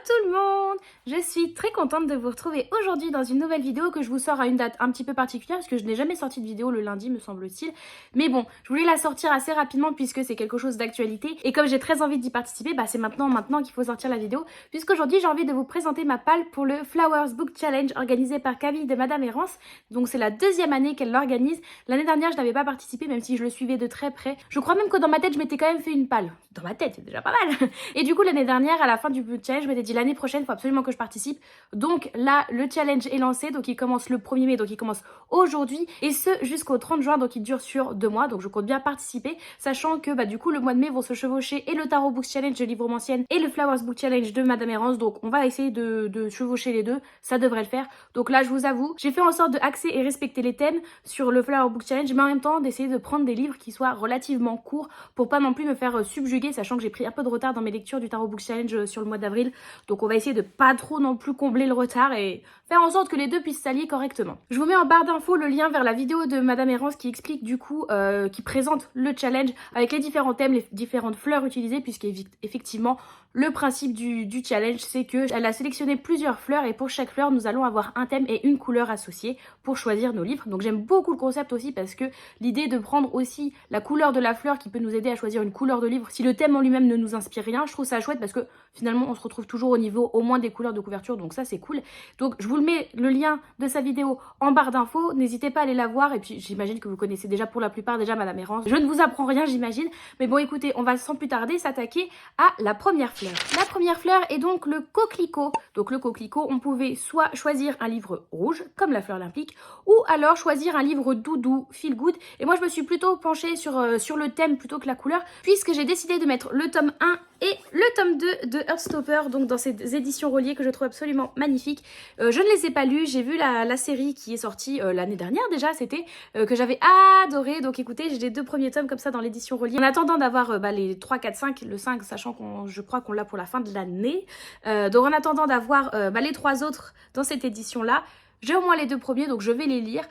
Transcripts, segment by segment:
tout le monde! Je suis très contente de vous retrouver aujourd'hui dans une nouvelle vidéo que je vous sors à une date un petit peu particulière parce que je n'ai jamais sorti de vidéo le lundi me semble-t-il. Mais bon, je voulais la sortir assez rapidement puisque c'est quelque chose d'actualité et comme j'ai très envie d'y participer, bah c'est maintenant qu'il faut sortir la vidéo puisqu'aujourd'hui j'ai envie de vous présenter ma palle pour le Flowers Book Challenge organisé par Camille de Madame Errance. Donc c'est la deuxième année qu'elle l'organise. L'année dernière je n'avais pas participé même si je le suivais de très près. Je crois même que dans ma tête je m'étais quand même fait une palle. Dans ma tête, c'est déjà pas mal. Et du coup l'année dernière à la fin du challenge je m'étais dit l'année prochaine il faut absolument que je participe. Donc là le challenge est lancé, donc il commence le 1er mai, donc il commence aujourd'hui et ce jusqu'au 30 juin, donc il dure sur 2 mois, donc je compte bien participer, sachant que bah du coup le mois de mai vont se chevaucher et le Tarot Book Challenge de Livromancienne et le Flowers Book Challenge de Madame Errance, donc on va essayer de chevaucher les deux, ça devrait le faire. Donc là je vous avoue, j'ai fait en sorte de axer et respecter les thèmes sur le Flower Book Challenge, mais en même temps d'essayer de prendre des livres qui soient relativement courts pour pas non plus me faire subjuguer, sachant que j'ai pris un peu de retard dans mes lectures du Tarot Book Challenge sur le mois d'avril, donc on va essayer de pas trop non plus combler le retard et faire en sorte que les deux puissent s'allier correctement. Je vous mets en barre d'infos le lien vers la vidéo de Madame Errance qui explique du coup, qui présente le challenge avec les différents thèmes, les différentes fleurs utilisées, puisqu'effectivement le principe du challenge c'est que elle a sélectionné plusieurs fleurs et pour chaque fleur nous allons avoir un thème et une couleur associée pour choisir nos livres. Donc j'aime beaucoup le concept aussi parce que l'idée de prendre aussi la couleur de la fleur qui peut nous aider à choisir une couleur de livre si le thème en lui-même ne nous inspire rien, je trouve ça chouette parce que finalement on se retrouve toujours au niveau au moins des couleurs de couverture, donc ça c'est cool. Donc je vous le mets le lien de sa vidéo en barre d'infos, n'hésitez pas à aller la voir et puis j'imagine que vous connaissez déjà pour la plupart déjà Madame Errance. Je ne vous apprends rien j'imagine, mais bon écoutez, on va sans plus tarder s'attaquer à la première fleur. La première fleur est donc le coquelicot. Donc le coquelicot, on pouvait soit choisir un livre rouge comme la fleur olympique ou alors choisir un livre doudou, feel good, et moi je me suis plutôt penchée sur le thème plutôt que la couleur puisque j'ai décidé de mettre le tome 1 et le tome 2 de Heartstopper, donc dans ces éditions reliées que je trouve absolument magnifiques. Je ne les ai pas lus, j'ai vu la série qui est sortie l'année dernière déjà, c'était que j'avais adoré, donc écoutez, j'ai les 2 premiers tomes comme ça dans l'édition reliée. En attendant d'avoir les 3, 4, 5, le 5, sachant qu'on je crois qu'on l'a pour la fin de l'année, donc en attendant d'avoir les 3 autres dans cette édition-là, j'ai au moins les 2 premiers, donc je vais les lire.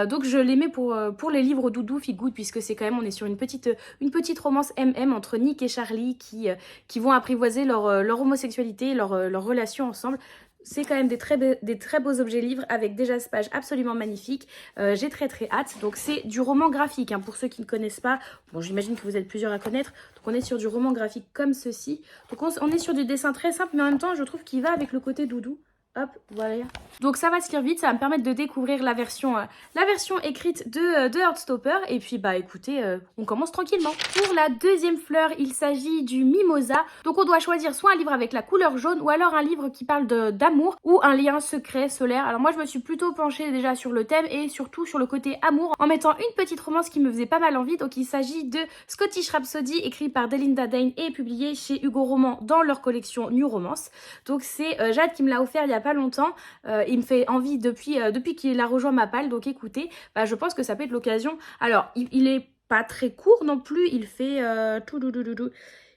Donc je les mets pour les livres doudou, feel good, puisque c'est quand même, on est sur une petite romance MM entre Nick et Charlie qui vont apprivoiser leur homosexualité, leur relation ensemble. C'est quand même des très beaux objets livres avec des jaspages absolument magnifiques. J'ai très hâte. Donc c'est du roman graphique, hein, pour ceux qui ne connaissent pas. Bon, j'imagine que vous êtes plusieurs à connaître. Donc on est sur du roman graphique comme ceci. Donc on est sur du dessin très simple, mais en même temps je trouve qu'il va avec le côté doudou. Hop, voilà. Donc ça va se lire vite, ça va me permettre de découvrir la version écrite de Heartstopper. Et puis bah écoutez, on commence tranquillement. Pour la deuxième fleur, il s'agit du mimosa. Donc on doit choisir soit un livre avec la couleur jaune ou alors un livre qui parle d'amour ou un lien secret solaire. Alors moi je me suis plutôt penchée déjà sur le thème et surtout sur le côté amour en mettant une petite romance qui me faisait pas mal envie. Donc il s'agit de Scottish Rhapsody, écrit par Delinda Dane et publié chez Hugo Roman dans leur collection New Romance. Donc c'est Jade qui me l'a offert il y a pas longtemps, il me fait envie depuis qu'il a rejoint ma palle, donc écoutez, bah, je pense que ça peut être l'occasion. Alors il est pas très court non plus, il fait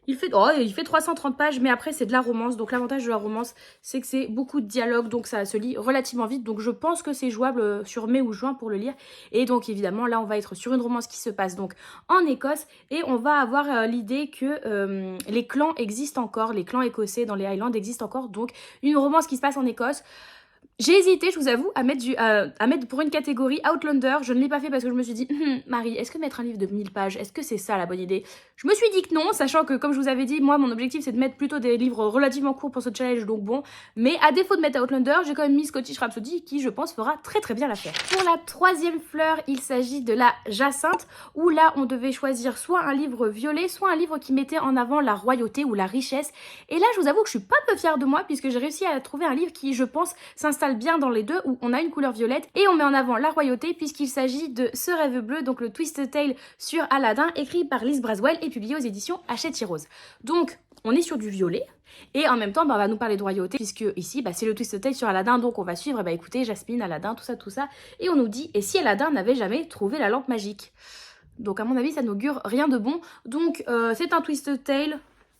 il fait 330 pages, mais après c'est de la romance, donc l'avantage de la romance c'est que c'est beaucoup de dialogue, donc ça se lit relativement vite, donc je pense que c'est jouable sur mai ou juin pour le lire. Et donc évidemment là on va être sur une romance qui se passe donc en Écosse et on va avoir l'idée que les clans existent encore, les clans écossais dans les Highlands existent encore, donc une romance qui se passe en Écosse. J'ai hésité, je vous avoue, à mettre pour une catégorie Outlander. Je ne l'ai pas fait parce que je me suis dit, Marie, est-ce que mettre un livre de 1000 pages, est-ce que c'est ça la bonne idée? Je me suis dit que non, sachant que, comme je vous avais dit, moi, mon objectif, c'est de mettre plutôt des livres relativement courts pour ce challenge, donc bon. Mais à défaut de mettre Outlander, j'ai quand même mis Scottish Rhapsody, qui, je pense, fera très bien l'affaire. Pour la troisième fleur, il s'agit de la Jacinthe, où là, on devait choisir soit un livre violet, soit un livre qui mettait en avant la royauté ou la richesse. Et là, je vous avoue que je suis pas peu fière de moi, puisque j'ai réussi à trouver un livre qui, je pense, s'installe bien dans les deux, où on a une couleur violette et on met en avant la royauté puisqu'il s'agit de Ce rêve bleu, donc le Twisted Tale sur Aladdin, écrit par Liz Braswell et publié aux éditions Hachette Rose. Donc on est sur du violet et en même temps bah, on va nous parler de royauté puisque ici bah, c'est le Twisted Tale sur Aladdin, donc on va suivre bah, écoutez Jasmine, Aladdin, tout ça et on nous dit et si Aladdin n'avait jamais trouvé la lampe magique. Donc à mon avis ça n'augure rien de bon, donc c'est un Twisted Tale.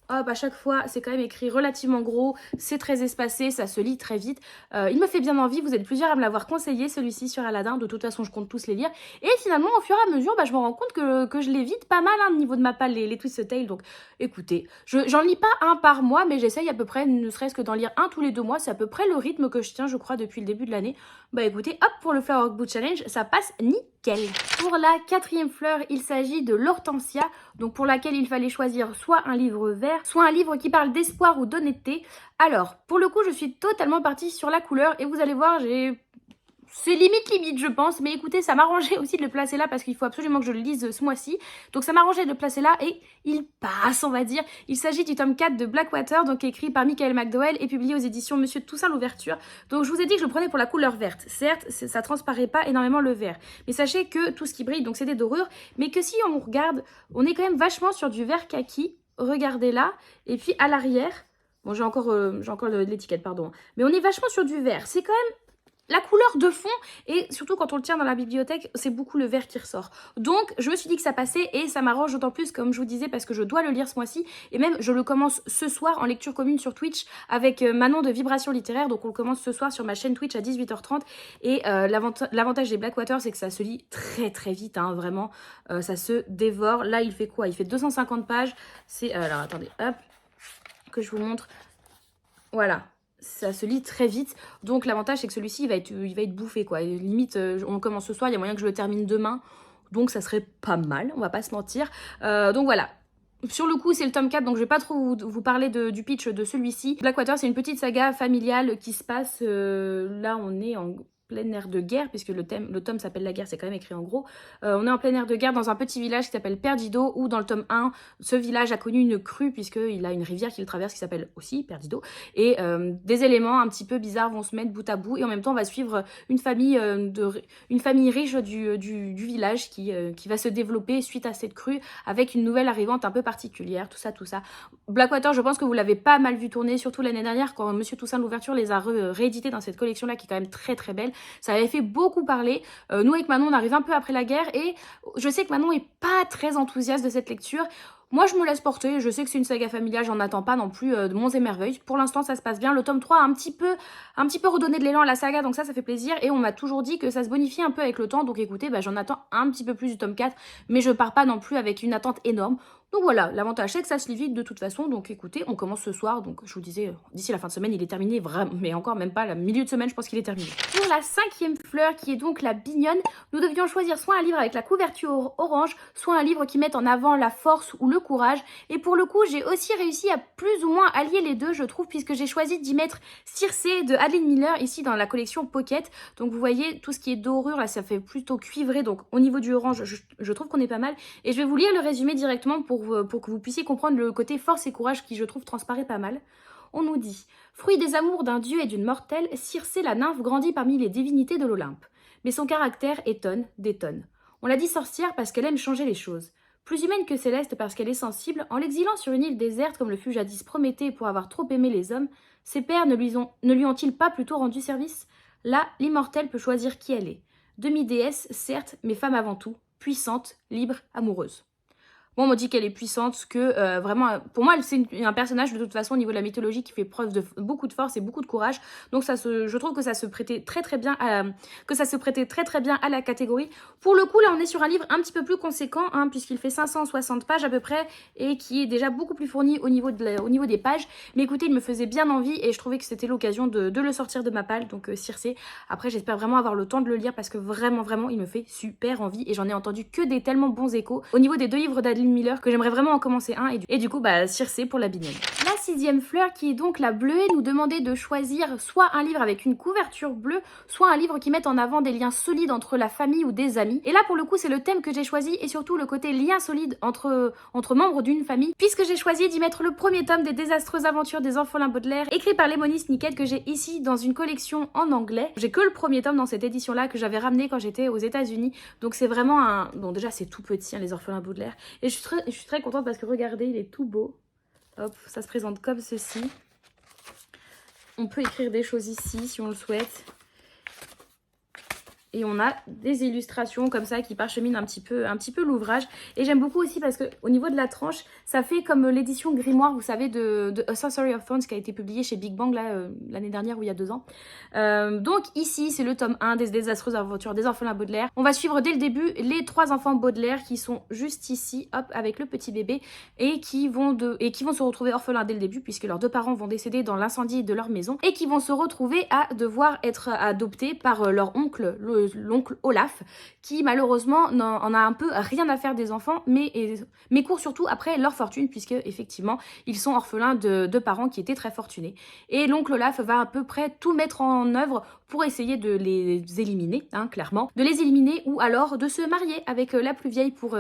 hop, à chaque fois, c'est quand même écrit relativement gros, c'est très espacé, ça se lit très vite. Il me fait bien envie, vous êtes plusieurs à me l'avoir conseillé, celui-ci sur Aladdin. De toute façon, je compte tous les lire. Et finalement, au fur et à mesure, je me rends compte que je l'évite pas mal au niveau de ma palle, les Twist Tales. Donc, écoutez, j'en lis pas un par mois, mais j'essaye à peu près, ne serait-ce que d'en lire un tous les 2 mois. C'est à peu près le rythme que je tiens, je crois, depuis le début de l'année. Bah écoutez, hop, pour le Flower Book Challenge, ça passe nickel. Pour la 4e fleur, il s'agit de l'Hortensia, donc pour laquelle il fallait choisir soit un livre vert, soit un livre qui parle d'espoir ou d'honnêteté. Alors, pour le coup, je suis totalement partie sur la couleur et vous allez voir, c'est limite, je pense. Mais écoutez, ça m'arrangeait aussi de le placer là parce qu'il faut absolument que je le lise ce mois-ci. Donc ça m'arrangeait de le placer là et il passe, on va dire. Il s'agit du tome 4 de Blackwater, donc écrit par Michael McDowell et publié aux éditions Monsieur Toussaint Louverture. Donc je vous ai dit que je le prenais pour la couleur verte. Certes, ça transparaît pas énormément le vert. Mais sachez que tout ce qui brille, donc c'est des dorures. Mais que si on regarde, on est quand même vachement sur du vert kaki. Regardez là. Et puis à l'arrière, bon j'ai encore l'étiquette, pardon. Mais on est vachement sur du vert. C'est quand même la couleur de fond, et surtout quand on le tient dans la bibliothèque, c'est beaucoup le vert qui ressort. Donc je me suis dit que ça passait et ça m'arrange d'autant plus, comme je vous disais, parce que je dois le lire ce mois-ci. Et même je le commence ce soir en lecture commune sur Twitch avec Manon de Vibration Littéraire. Donc on le commence ce soir sur ma chaîne Twitch à 18h30. Et l'avantage des Blackwater, c'est que ça se lit très vite, hein, vraiment. Ça se dévore. Là il fait quoi? Il fait 250 pages. C'est... alors attendez, hop, que je vous montre. Voilà. Ça se lit très vite, donc l'avantage c'est que celui-ci il va être bouffé quoi. Et limite on commence ce soir, il y a moyen que je le termine demain, donc ça serait pas mal, on va pas se mentir. Donc voilà. Sur le coup, c'est le tome 4, donc je vais pas trop vous parler du pitch de celui-ci. Blackwater, c'est une petite saga familiale qui se passe, là on est en plein air de guerre, puisque le tome s'appelle La guerre, c'est quand même écrit en gros. On est en plein air de guerre dans un petit village qui s'appelle Perdido, où dans le tome 1, ce village a connu une crue, puisqu'il a une rivière qui le traverse qui s'appelle aussi Perdido. Et des éléments un petit peu bizarres vont se mettre bout à bout, et en même temps on va suivre une famille riche du village qui va se développer suite à cette crue, avec une nouvelle arrivante un peu particulière, tout ça. Blackwater, je pense que vous l'avez pas mal vu tourner, surtout l'année dernière quand Monsieur Toussaint Louverture les a réédités dans cette collection là qui est quand même très belle. Ça avait fait beaucoup parler. Nous avec Manon on arrive un peu après la guerre et je sais que Manon est pas très enthousiaste de cette lecture. Moi, je me laisse porter. Je sais que c'est une saga familiale, j'en attends pas non plus de monts et merveilles. Pour l'instant, ça se passe bien. Le tome 3 a un petit peu redonné de l'élan à la saga, donc ça fait plaisir. Et on m'a toujours dit que ça se bonifie un peu avec le temps. Donc écoutez, j'en attends un petit peu plus du tome 4, mais je pars pas non plus avec une attente énorme. Donc voilà, l'avantage c'est que ça se lit vite de toute façon. Donc écoutez, on commence ce soir. Donc je vous disais, d'ici la fin de semaine, il est terminé. Vraiment, mais encore même pas, la milieu de semaine, je pense qu'il est terminé. Pour la 5e fleur, qui est donc la bignonne, nous devions choisir soit un livre avec la couverture orange, soit un livre qui mette en avant la force ou le courage. Et pour le coup, j'ai aussi réussi à plus ou moins allier les deux, je trouve, puisque j'ai choisi d'y mettre Circé de Adeline Miller, ici dans la collection Pocket. Donc vous voyez, tout ce qui est dorure, là, ça fait plutôt cuivré. Donc au niveau du orange, je trouve qu'on est pas mal. Et je vais vous lire le résumé directement pour que vous puissiez comprendre le côté force et courage qui, je trouve, transparaît pas mal. On nous dit « Fruit des amours d'un dieu et d'une mortelle, Circé la nymphe grandit parmi les divinités de l'Olympe. Mais son caractère détonne. On l'a dit sorcière parce qu'elle aime changer les choses. Plus humaine que céleste parce qu'elle est sensible, en l'exilant sur une île déserte comme le fut jadis Prométhée pour avoir trop aimé les hommes, ses pères ne lui ont-ils pas plutôt rendu service? Là, l'immortelle peut choisir qui elle est. Demi-déesse, certes, mais femme avant tout, puissante, libre, amoureuse. » Bon, on m'a dit qu'elle est puissante, que vraiment, pour moi, c'est un personnage de toute façon au niveau de la mythologie qui fait preuve de beaucoup de force et beaucoup de courage. Donc je trouve que ça se prêtait très bien à la catégorie. Pour le coup, là, on est sur un livre un petit peu plus conséquent, hein, puisqu'il fait 560 pages à peu près et qui est déjà beaucoup plus fourni au niveau des pages. Mais écoutez, il me faisait bien envie et je trouvais que c'était l'occasion de le sortir de ma palle, donc Circé. Après, j'espère vraiment avoir le temps de le lire parce que vraiment, il me fait super envie et j'en ai entendu que des tellement bons échos. Au niveau des 2 livres d'Adeline Miller, que j'aimerais vraiment en commencer un, et du coup, Circé pour la bignonne. La 6e fleur, qui est donc la bleuée, nous demandait de choisir soit un livre avec une couverture bleue, soit un livre qui mette en avant des liens solides entre la famille ou des amis. Et là, pour le coup, c'est le thème que j'ai choisi, et surtout le côté lien solide entre membres d'une famille, puisque j'ai choisi d'y mettre le premier tome des désastreuses aventures des orphelins Baudelaire, écrit par Lemony Snicket, que j'ai ici dans une collection en anglais. J'ai que le premier tome dans cette édition-là, que j'avais ramené quand j'étais aux États-Unis. Donc c'est vraiment un... Bon, déjà, c'est tout petit, hein, les orphelins Baudelaire. Et je suis très contente parce que regardez, il est tout beau. Hop, ça se présente comme ceci. On peut écrire des choses ici si on le souhaite. Et on a des illustrations comme ça qui parcheminent un petit peu l'ouvrage. Et j'aime beaucoup aussi parce que au niveau de la tranche, ça fait comme l'édition Grimoire, vous savez, de A Sorcery of Thorns qui a été publiée chez Big Bang l'année dernière ou il y a 2 ans. Donc ici, c'est le tome 1 des désastreuses aventures des orphelins Baudelaire. On va suivre dès le début les 3 enfants Baudelaire qui sont juste ici, hop, avec le petit bébé et qui vont se retrouver orphelins dès le début puisque leurs 2 parents vont décéder dans l'incendie de leur maison et qui vont se retrouver à devoir être adoptés par leur oncle, l'oncle Olaf, qui malheureusement en a un peu rien à faire des enfants, mais court surtout après leur fortune, puisque effectivement, ils sont orphelins de parents qui étaient très fortunés. Et l'oncle Olaf va à peu près tout mettre en œuvre pour essayer de les éliminer, hein, clairement. De les éliminer ou alors de se marier avec la plus vieille pour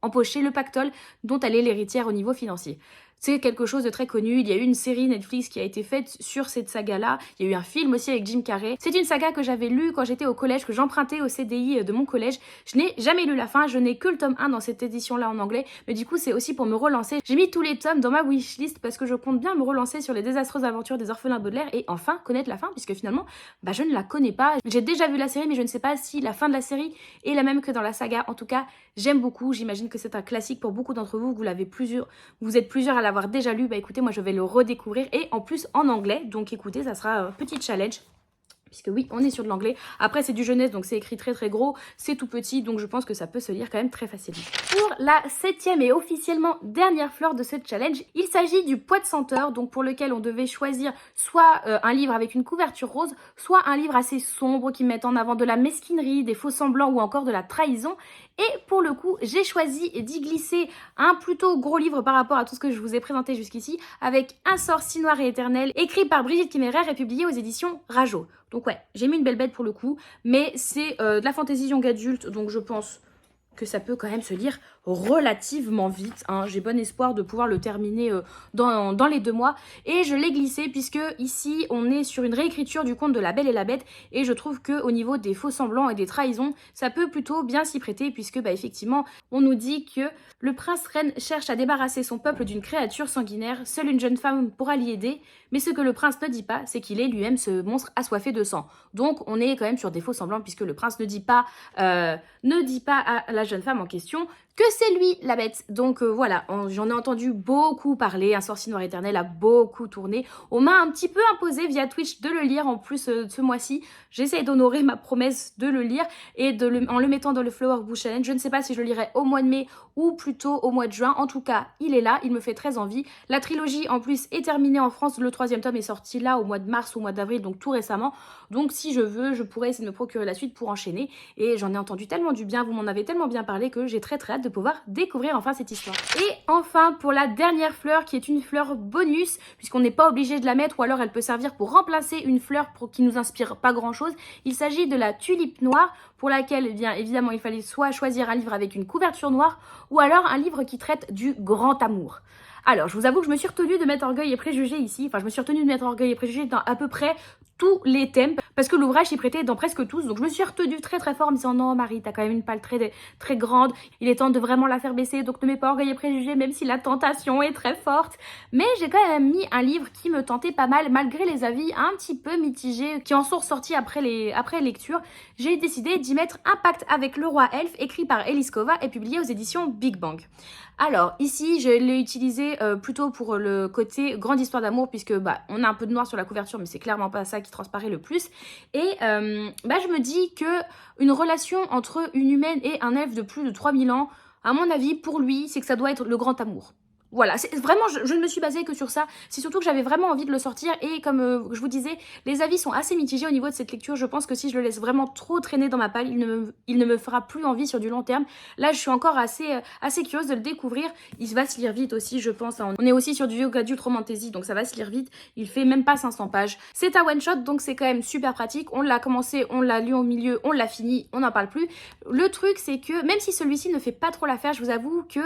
empocher le pactole dont elle est l'héritière au niveau financier. C'est quelque chose de très connu, il y a eu une série Netflix qui a été faite sur cette saga-là, il y a eu un film aussi avec Jim Carrey. C'est une saga que j'avais lue quand j'étais au collège, que j'empruntais au CDI de mon collège. Je n'ai jamais lu la fin, je n'ai que le tome 1 dans cette édition-là en anglais, mais du coup c'est aussi pour me relancer. J'ai mis tous les tomes dans ma wishlist parce que je compte bien me relancer sur les désastreuses aventures des orphelins Baudelaire et enfin connaître la fin, puisque finalement, je ne la connais pas. J'ai déjà vu la série, mais je ne sais pas si la fin de la série est la même que dans la saga. En tout cas, j'aime beaucoup, j'imagine que c'est un classique pour beaucoup d'entre vous, vous êtes plusieurs à l'avoir déjà lu, écoutez, moi je vais le redécouvrir et en plus en anglais, donc écoutez, ça sera un petit challenge. Puisque oui, on est sur de l'anglais. Après, c'est du jeunesse, donc c'est écrit très très gros. C'est tout petit, donc je pense que ça peut se lire quand même très facilement. Pour la 7e et officiellement dernière fleur de ce challenge, il s'agit du Poids de senteur, donc pour lequel on devait choisir soit un livre avec une couverture rose, soit un livre assez sombre qui met en avant de la mesquinerie, des faux semblants ou encore de la trahison. Et pour le coup, j'ai choisi d'y glisser un plutôt gros livre par rapport à tout ce que je vous ai présenté jusqu'ici, avec Un sort si noir et éternel, écrit par Brigitte Kiméraire et publié aux éditions Rajo. Donc ouais, j'ai mis une belle bête pour le coup, mais c'est de la fantaisie young adulte, donc je pense que ça peut quand même se lire relativement vite, hein. J'ai bon espoir de pouvoir le terminer dans les 2 mois. Et je l'ai glissé puisque ici, on est sur une réécriture du conte de La Belle et la Bête. Et je trouve qu'au niveau des faux semblants et des trahisons, ça peut plutôt bien s'y prêter puisque effectivement, on nous dit que le prince reine cherche à débarrasser son peuple d'une créature sanguinaire. Seule une jeune femme pourra l'y aider. Mais ce que le prince ne dit pas, c'est qu'il est lui-même ce monstre assoiffé de sang. Donc, on est quand même sur des faux semblants puisque le prince ne dit pas à la jeune femme en question que c'est lui la bête. Donc voilà, j'en ai entendu beaucoup parler, Un sorcier noir éternel a beaucoup tourné. On m'a un petit peu imposé via Twitch de le lire en plus ce mois-ci. J'essaie d'honorer ma promesse de le lire et en le mettant dans le Flower Bush Challenge. Je ne sais pas si je le lirai au mois de mai ou plutôt au mois de juin. En tout cas, il est là, il me fait très envie. La trilogie en plus est terminée en France. Le 3e tome est sorti là au mois de mars ou au mois d'avril, donc tout récemment. Donc si je veux, je pourrais essayer de me procurer la suite pour enchaîner. Et j'en ai entendu tellement du bien, vous m'en avez tellement bien parlé que j'ai très hâte de pouvoir découvrir enfin cette histoire. Et enfin, pour la dernière fleur qui est une fleur bonus, puisqu'on n'est pas obligé de la mettre ou alors elle peut servir pour remplacer une fleur qui nous inspire pas grand chose. Il s'agit de la tulipe noire pour laquelle, bien évidemment, il fallait soit choisir un livre avec une couverture noire ou alors un livre qui traite du grand amour. Alors, je vous avoue que je me suis retenue de mettre Orgueil et Préjugés ici. Enfin, je me suis retenue de mettre Orgueil et Préjugés dans à peu près tous les thèmes, parce que l'ouvrage s'y prêtait dans presque tous. Donc, je me suis retenue très très fort en me disant non, Marie, t'as quand même une palle très grande. Il est temps de vraiment la faire baisser. Donc, ne mets pas Orgueil et Préjugés, même si la tentation est très forte. Mais j'ai quand même mis un livre qui me tentait pas mal, malgré les avis un petit peu mitigés qui en sont ressortis après lecture. J'ai décidé d'y mettre Un pacte avec le roi elfe, écrit par Elise Kova et publié aux éditions Big Bang. Alors, ici, je l'ai utilisé plutôt pour le côté grande histoire d'amour, puisque on a un peu de noir sur la couverture, mais c'est clairement pas ça qui transparaît le plus. Et je me dis que une relation entre une humaine et un elfe de plus de 3000 ans, à mon avis, pour lui, c'est que ça doit être le grand amour. Voilà, c'est vraiment, je ne me suis basée que sur ça. C'est surtout que j'avais vraiment envie de le sortir et comme je vous disais, les avis sont assez mitigés au niveau de cette lecture. Je pense que si je le laisse vraiment trop traîner dans ma palle, il ne me fera plus envie sur du long terme. Là, je suis encore assez curieuse de le découvrir. Il va se lire vite aussi, je pense. On est aussi sur du yoga adulte romantasy, donc ça va se lire vite. Il fait même pas 500 pages. C'est un one-shot, donc c'est quand même super pratique. On l'a commencé, on l'a lu au milieu, on l'a fini, on n'en parle plus. Le truc, c'est que même si celui-ci ne fait pas trop l'affaire, je vous avoue que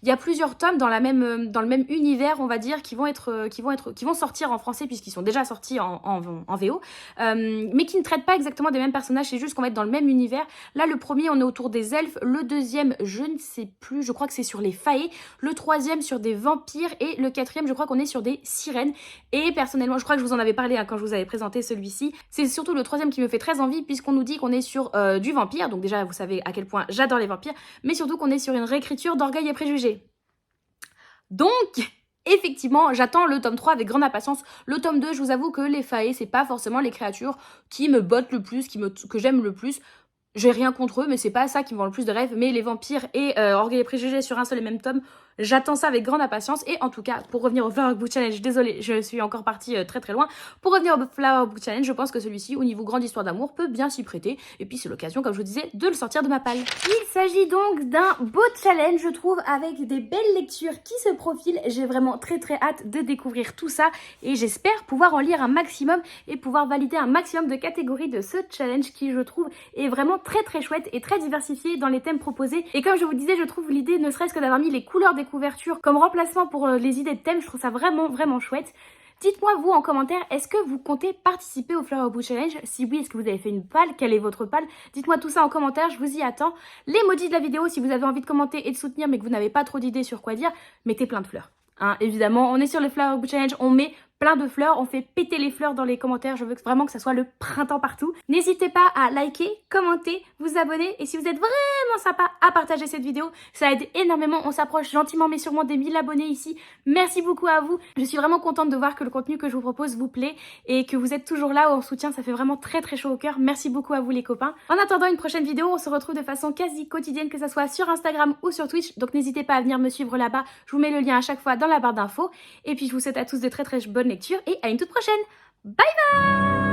il y a plusieurs tomes dans la même dans le même univers, on va dire, qui vont sortir en français puisqu'ils sont déjà sortis en VO, mais qui ne traitent pas exactement des mêmes personnages, c'est juste qu'on va être dans le même univers. Là, le premier, on est autour des elfes, le deuxième, je ne sais plus, je crois que c'est sur les faées, le troisième sur des vampires, et le quatrième, je crois qu'on est sur des sirènes. Et personnellement, je crois que je vous en avais parlé quand je vous avais présenté celui-ci, c'est surtout le troisième qui me fait très envie puisqu'on nous dit qu'on est sur du vampire, donc déjà vous savez à quel point j'adore les vampires, mais surtout qu'on est sur une réécriture d'Orgueil et Préjugés. Donc, effectivement, j'attends le tome 3 avec grande impatience. Le tome 2, je vous avoue que les faées, c'est pas forcément les créatures qui me bottent le plus, que j'aime le plus. J'ai rien contre eux, mais c'est pas ça qui me vend le plus de rêves. Mais les vampires et Orgueil et Préjugés sur un seul et même tome, j'attends ça avec grande impatience. Et en tout cas, pour revenir au Flower Book Challenge, désolée, je suis encore partie très très loin. Pour revenir au Flower Book Challenge, je pense que celui-ci, au niveau grande histoire d'amour, peut bien s'y prêter. Et puis c'est l'occasion, comme je vous disais, de le sortir de ma palle. Il s'agit donc d'un beau challenge, je trouve, avec des belles lectures qui se profilent. J'ai vraiment très très hâte de découvrir tout ça. Et j'espère pouvoir en lire un maximum et pouvoir valider un maximum de catégories de ce challenge qui, je trouve, est vraiment très très chouette et très diversifié dans les thèmes proposés. Et comme je vous disais, je trouve l'idée, ne serait-ce que d'avoir mis les couleurs des couvertures comme remplacement pour les idées de thèmes, je trouve ça vraiment vraiment chouette. Dites-moi vous en commentaire, est-ce que vous comptez participer au Flower Book Challenge? Si oui, est-ce que vous avez fait une palle? Quelle est votre palle? Dites-moi tout ça en commentaire, je vous y attends. L'emoji de la vidéo, si vous avez envie de commenter et de soutenir mais que vous n'avez pas trop d'idées sur quoi dire, mettez plein de fleurs. Hein, évidemment, on est sur le Flower Book Challenge, on met plein de fleurs, on fait péter les fleurs dans les commentaires, je veux vraiment que ça soit le printemps partout. N'hésitez pas à liker, commenter, vous abonner, et si vous êtes vraiment sympa, à partager cette vidéo, ça aide énormément, on s'approche gentiment mais sûrement des 1000 abonnés ici. Merci beaucoup à vous, je suis vraiment contente de voir que le contenu que je vous propose vous plaît, et que vous êtes toujours là en soutien, ça fait vraiment très très chaud au cœur. Merci beaucoup à vous les copains. En attendant une prochaine vidéo, on se retrouve de façon quasi quotidienne, que ce soit sur Instagram ou sur Twitch, donc n'hésitez pas à venir me suivre là-bas, je vous mets le lien à chaque fois dans la barre d'infos, et puis je vous souhaite à tous de très très bonnes lectures et à une toute prochaine. Bye bye!